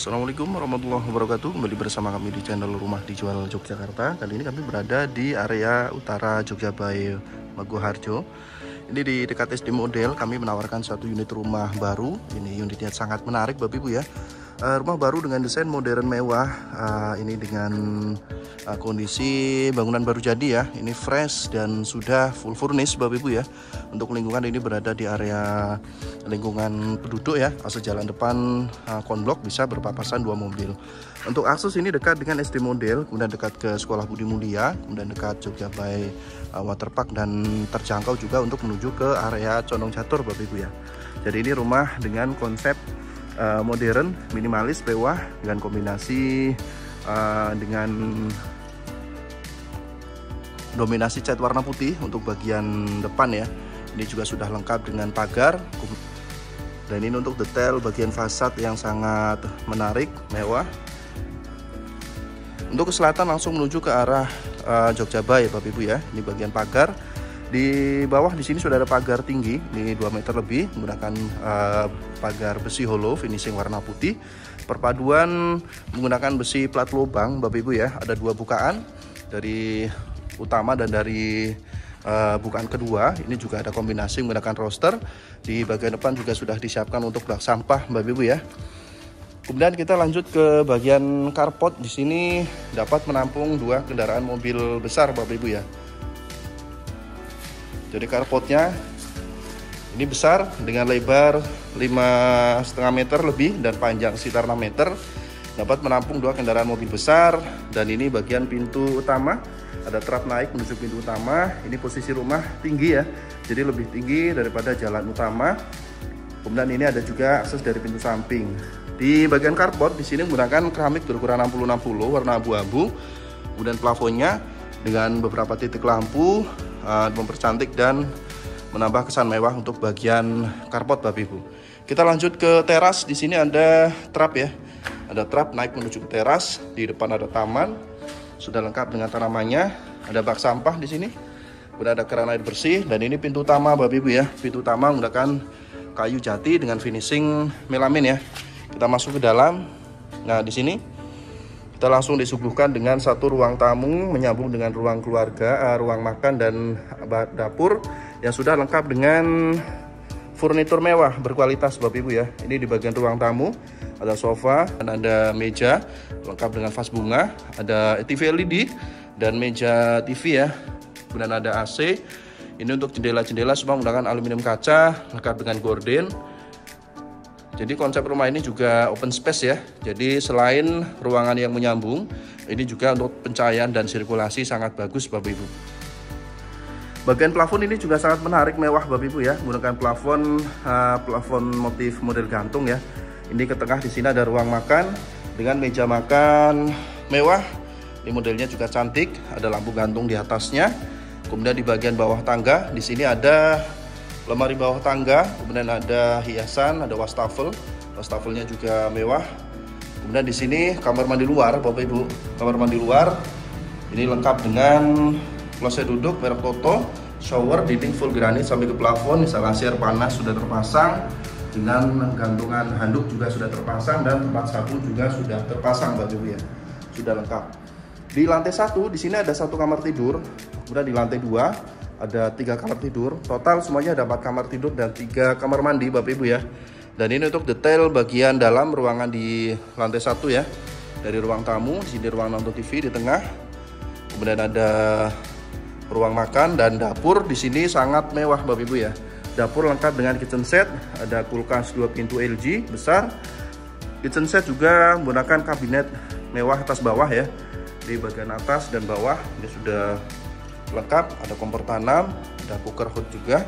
Assalamualaikum warahmatullahi wabarakatuh. Kembali bersama kami di channel Rumah Dijual Yogyakarta. Kali ini kami berada di area utara Jogja by Maguharjo. Ini di dekat SD Model. Kami menawarkan satu unit rumah baru. Ini unitnya sangat menarik Bapak Ibu ya. Rumah baru dengan desain modern mewah. Ini dengan kondisi bangunan baru jadi ya. Ini fresh dan sudah full furnish Bapak Ibu ya. Untuk lingkungan ini berada di area lingkungan penduduk ya. Akses jalan depan konblok bisa berpapasan dua mobil. Untuk akses ini dekat dengan SD Model, kemudian dekat ke Sekolah Budi Mulia, kemudian dekat Jogja by Waterpark, dan terjangkau juga untuk menuju ke area Condong Catur Bapak Ibu ya. Jadi ini rumah dengan konsep modern, minimalis, mewah dengan kombinasi dengan dominasi cat warna putih untuk bagian depan ya. Ini juga sudah lengkap dengan pagar. Dan ini untuk detail bagian fasad yang sangat menarik, mewah. Untuk ke selatan langsung menuju ke arah Jogja Bay Bapak Ibu ya. Ini bagian pagar. Di bawah di sini sudah ada pagar tinggi, ini 2 meter lebih, menggunakan pagar besi hollow finishing warna putih. Perpaduan menggunakan besi plat lubang Bapak Ibu ya. Ada 2 bukaan dari utama dan dari bukaan kedua. Ini juga ada kombinasi menggunakan roster. Di bagian depan juga sudah disiapkan untuk bak sampah Bapak Ibu ya. Kemudian kita lanjut ke bagian carport. Di sini dapat menampung 2 kendaraan mobil besar Bapak Ibu ya. Jadi carportnya ini besar dengan lebar 5,5 meter lebih dan panjang sekitar 6 meter. Dapat menampung 2 kendaraan mobil besar. Dan ini bagian pintu utama. Ada trap naik menuju pintu utama. Ini posisi rumah tinggi ya. Jadi lebih tinggi daripada jalan utama. Kemudian ini ada juga akses dari pintu samping. Di bagian carport di sini menggunakan keramik berukuran 60-60 warna abu-abu. Kemudian plafonnya dengan beberapa titik lampu mempercantik dan menambah kesan mewah untuk bagian carport Bapak Ibu. Kita lanjut ke teras. Di sini ada trap ya. Ada trap naik menuju ke teras. Di depan ada taman. Sudah lengkap dengan tanamannya. Ada bak sampah di sini. Kemudian ada keran air bersih dan ini pintu utama Bapak Ibu ya. Pintu utama menggunakan kayu jati dengan finishing melamin ya. Kita masuk ke dalam. Nah, di sini kita langsung disuguhkan dengan satu ruang tamu menyambung dengan ruang keluarga, ruang makan dan dapur yang sudah lengkap dengan furnitur mewah berkualitas Bapak Ibu ya. Ini di bagian ruang tamu ada sofa dan ada meja lengkap dengan vas bunga, ada TV LED dan meja TV ya. Kemudian ada AC. Ini untuk jendela-jendela semua menggunakan aluminium kaca lengkap dengan gorden. Jadi konsep rumah ini juga open space ya. Jadi selain ruangan yang menyambung, ini juga untuk pencahayaan dan sirkulasi sangat bagus Bapak Ibu. Bagian plafon ini juga sangat menarik, mewah Bapak Ibu ya. Menggunakan plafon motif model gantung ya. Ini ke tengah di sini ada ruang makan dengan meja makan mewah. Ini modelnya juga cantik, ada lampu gantung di atasnya. Kemudian di bagian bawah tangga, di sini ada lemari bawah tangga, kemudian ada hiasan, ada wastafel. Wastafelnya juga mewah. Kemudian di sini kamar mandi luar, Bapak Ibu. Kamar mandi luar ini lengkap dengan kloset duduk merek Toto, shower, dinding full granit sampai ke plafon, instalasi air panas sudah terpasang, dengan gantungan handuk juga sudah terpasang dan tempat sapu juga sudah terpasang Bapak Ibu ya. Sudah lengkap. Di lantai 1 di sini ada 1 kamar tidur, kemudian di lantai 2 ada 3 kamar tidur. Total semuanya ada 4 kamar tidur dan 3 kamar mandi Bapak Ibu ya. Dan ini untuk detail bagian dalam ruangan di lantai 1 ya. Dari ruang tamu, di sini ruang nonton TV di tengah. Kemudian ada ruang makan dan dapur di sini sangat mewah Bapak Ibu ya. Dapur lengkap dengan kitchen set, ada kulkas 2 pintu LG besar. Kitchen set juga menggunakan kabinet mewah atas bawah ya. Di bagian atas dan bawah ini sudah lengkap, ada kompor tanam, ada cooker hood juga.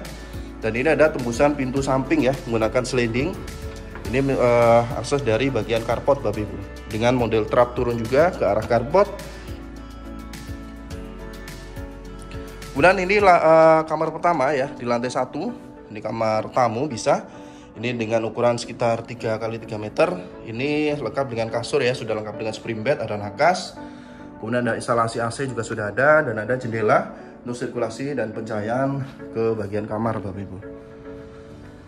Dan ini ada tembusan pintu samping ya, menggunakan sliding. Ini akses dari bagian carport Bapak Ibu. Dengan model trap turun juga ke arah carport. Kemudian ini kamar pertama ya, di lantai 1. Ini kamar tamu bisa. Ini dengan ukuran sekitar 3 x 3 meter. Ini lengkap dengan kasur ya, sudah lengkap dengan spring bed, ada nakas. Kemudian ada instalasi AC juga sudah ada dan ada jendela untuk sirkulasi dan pencahayaan ke bagian kamar Bapak Ibu.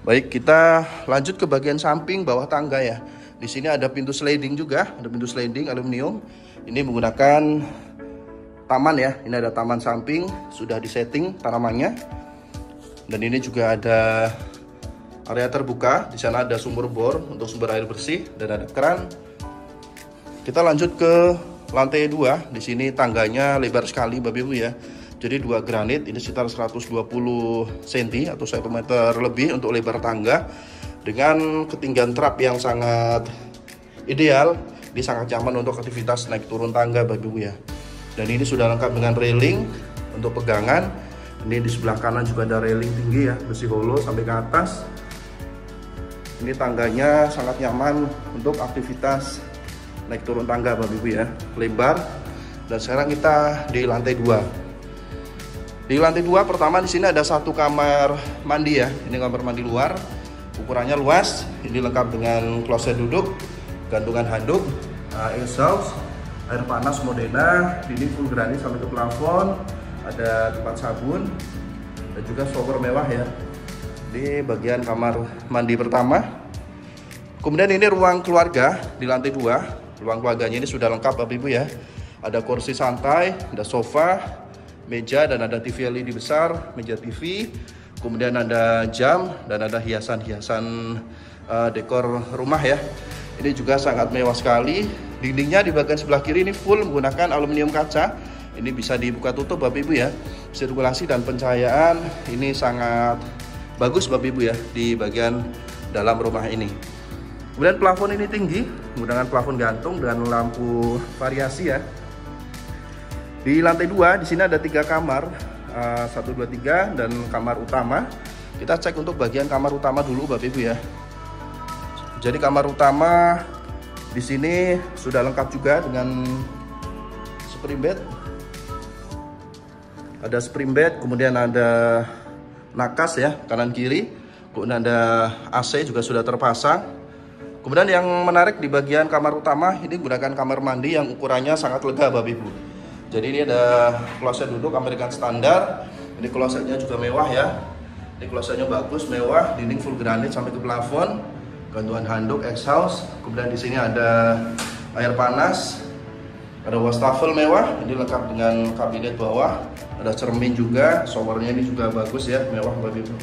Baik, kita lanjut ke bagian samping bawah tangga ya. Di sini ada pintu sliding juga, ada pintu sliding aluminium. Ini menggunakan taman ya. Ini ada taman samping, sudah disetting tanamannya. Dan ini juga ada area terbuka. Di sana ada sumber bor untuk sumber air bersih dan ada keran. Kita lanjut ke lantai 2. Di sini tangganya lebar sekali Bapak Ibu ya. Jadi 2 granit, ini sekitar 120 cm atau 1 meter lebih untuk lebar tangga. Dengan ketinggian trap yang sangat ideal. Ini sangat nyaman untuk aktivitas naik turun tangga Bapak Ibu ya. Dan ini sudah lengkap dengan railing untuk pegangan. Ini di sebelah kanan juga ada railing tinggi ya, besi hollow sampai ke atas. Ini tangganya sangat nyaman untuk aktivitas naik turun tangga Bapak Ibu ya, lebar. Dan sekarang kita di lantai 2. Di lantai 2 pertama di sini ada 1 kamar mandi ya. Ini kamar mandi luar, ukurannya luas. Ini lengkap dengan kloset duduk, gantungan handuk, exhaust, air panas Modena, dinding full granit sampai ke plafon, ada tempat sabun dan juga shower mewah ya. Di bagian kamar mandi pertama. Kemudian ini ruang keluarga di lantai 2. Ruang keluarganya ini sudah lengkap Bapak Ibu ya. Ada kursi santai, ada sofa, meja, dan ada TV LED besar, meja TV. Kemudian ada jam dan ada hiasan-hiasan dekor rumah ya. Ini juga sangat mewah sekali. Dindingnya di bagian sebelah kiri ini full menggunakan aluminium kaca. Ini bisa dibuka tutup Bapak Ibu ya. Sirkulasi dan pencahayaan ini sangat bagus Bapak Ibu ya di bagian dalam rumah ini. Kemudian plafon ini tinggi menggunakan plafon gantung dengan lampu variasi ya. Di lantai 2 di sini ada 3 kamar, 1, 2, 3 dan kamar utama. Kita cek untuk bagian kamar utama dulu Bapak Ibu ya. Jadi kamar utama di sini sudah lengkap juga dengan spring bed. Ada spring bed, kemudian ada nakas ya kanan kiri. Kemudian ada AC juga sudah terpasang. Kemudian yang menarik di bagian kamar utama ini menggunakan kamar mandi yang ukurannya sangat lega Bapak Ibu. Jadi ini ada kloset duduk American standar. Ini klosetnya juga mewah ya. Ini klosetnya bagus, mewah, dinding full granit sampai ke plafon, gantungan handuk, exhaust. Kemudian di sini ada air panas, ada wastafel mewah. Ini lengkap dengan kabinet bawah, ada cermin juga. Showernya ini juga bagus ya, mewah Bapak Ibu.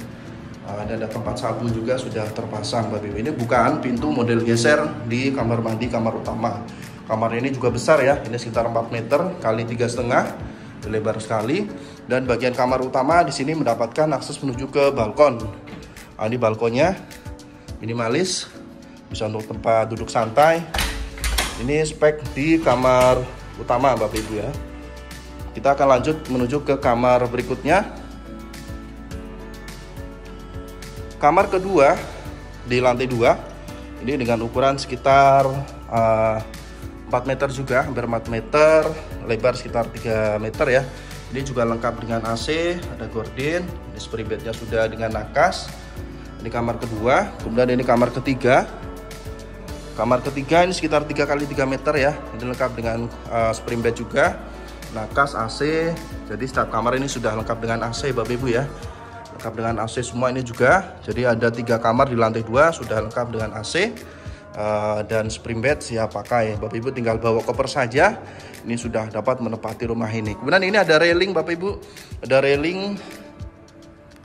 Ada tempat sabun juga sudah terpasang Bapak Ibu. Ini bukan pintu model geser di kamar mandi kamar utama. Kamar ini juga besar ya, ini sekitar 4 meter kali 3,5, lebar sekali. Dan bagian kamar utama di sini mendapatkan akses menuju ke balkon. Ini balkonnya minimalis, bisa untuk tempat duduk santai. Ini spek di kamar utama Bapak Ibu ya. Kita akan lanjut menuju ke kamar berikutnya. Kamar kedua di lantai 2, ini dengan ukuran sekitar 4 meter juga, hampir 4 meter, lebar sekitar 3 meter ya. Ini juga lengkap dengan AC, ada gorden, ini spring bednya sudah dengan nakas. Ini kamar kedua, kemudian ini kamar ketiga. Kamar ketiga ini sekitar 3 kali 3 meter ya, ini lengkap dengan spring bed juga, nakas, AC. Jadi setiap kamar ini sudah lengkap dengan AC Bapak Ibu ya. Lengkap dengan AC semua ini juga. Jadi ada 3 kamar di lantai 2 sudah lengkap dengan AC. Dan spring bed siap pakai. Bapak Ibu tinggal bawa koper saja, ini sudah dapat menempati rumah ini. Kemudian ini ada railing Bapak Ibu, ada railing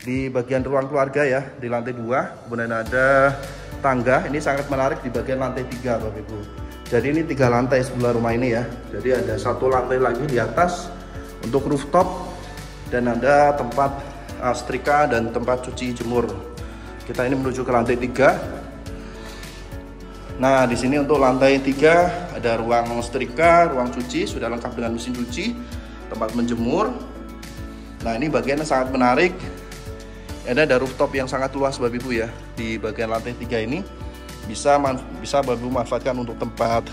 di bagian ruang keluarga ya di lantai 2. Kemudian ada tangga, ini sangat menarik di bagian lantai 3 Bapak Ibu. Jadi ini 3 lantai sebelah rumah ini ya. Jadi ada 1 lantai lagi di atas untuk rooftop dan ada tempat setrika dan tempat cuci jemur. Kita ini menuju ke lantai 3. Nah, di sini untuk lantai 3 ada ruang setrika, ruang cuci, sudah lengkap dengan mesin cuci, tempat menjemur. Nah, ini bagiannya sangat menarik. Ada rooftop yang sangat luas Bapak Ibu ya. Di bagian lantai 3 ini bisa Bapak Ibu manfaatkan untuk tempat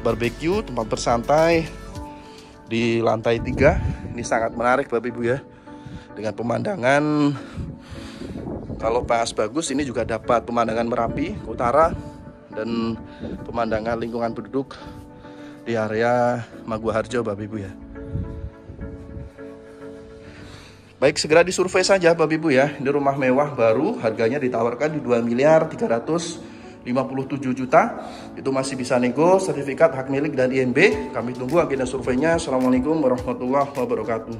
barbecue, tempat bersantai. Di lantai 3 ini sangat menarik Bapak Ibu ya. Dengan pemandangan kalau pas bagus ini juga dapat pemandangan Merapi ke utara dan pemandangan lingkungan penduduk di area Maguwoharjo Bapak Ibu ya. Baik, segera disurvei saja Bapak Ibu ya. Ini rumah mewah baru, harganya ditawarkan di 2.350.000 57 juta. Itu masih bisa nego, sertifikat hak milik dan IMB. Kami tunggu agenda surveinya. Assalamualaikum warahmatullahi wabarakatuh.